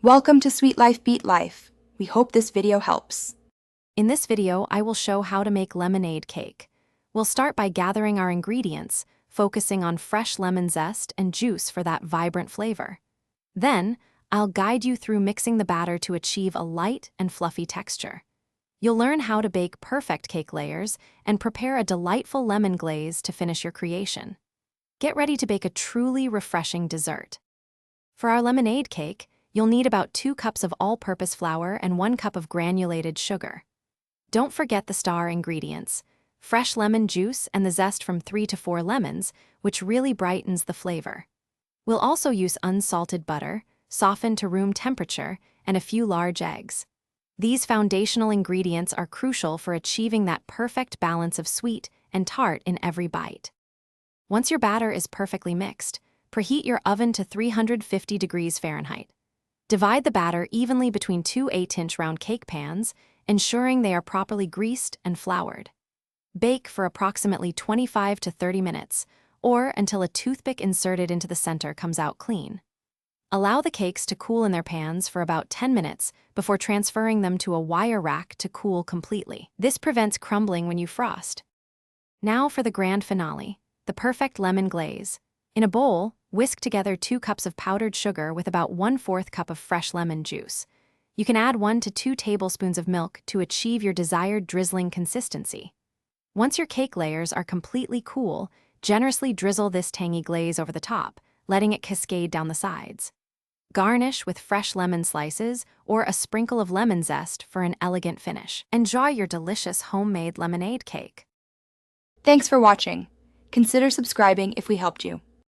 Welcome to Sweet Life Beat Life. We hope this video helps. In this video, I will show how to make lemonade cake. We'll start by gathering our ingredients, focusing on fresh lemon zest and juice for that vibrant flavor. Then, I'll guide you through mixing the batter to achieve a light and fluffy texture. You'll learn how to bake perfect cake layers and prepare a delightful lemon glaze to finish your creation. Get ready to bake a truly refreshing dessert. For our lemonade cake, you'll need about 2 cups of all-purpose flour and 1 cup of granulated sugar. Don't forget the star ingredients: fresh lemon juice and the zest from 3 to 4 lemons, which really brightens the flavor. We'll also use unsalted butter, softened to room temperature, and a few large eggs. These foundational ingredients are crucial for achieving that perfect balance of sweet and tart in every bite. Once your batter is perfectly mixed, preheat your oven to 350 degrees Fahrenheit. Divide the batter evenly between 2 8-inch round cake pans, ensuring they are properly greased and floured. Bake for approximately 25 to 30 minutes, or until a toothpick inserted into the center comes out clean. Allow the cakes to cool in their pans for about 10 minutes before transferring them to a wire rack to cool completely. This prevents crumbling when you frost. Now for the grand finale, the perfect lemon glaze. In a bowl, whisk together 2 cups of powdered sugar with about 1/4 cup of fresh lemon juice. You can add 1 to 2 tablespoons of milk to achieve your desired drizzling consistency. Once your cake layers are completely cool, generously drizzle this tangy glaze over the top, letting it cascade down the sides. Garnish with fresh lemon slices or a sprinkle of lemon zest for an elegant finish. Enjoy your delicious homemade lemonade cake. Thanks for watching. Consider subscribing if we helped you.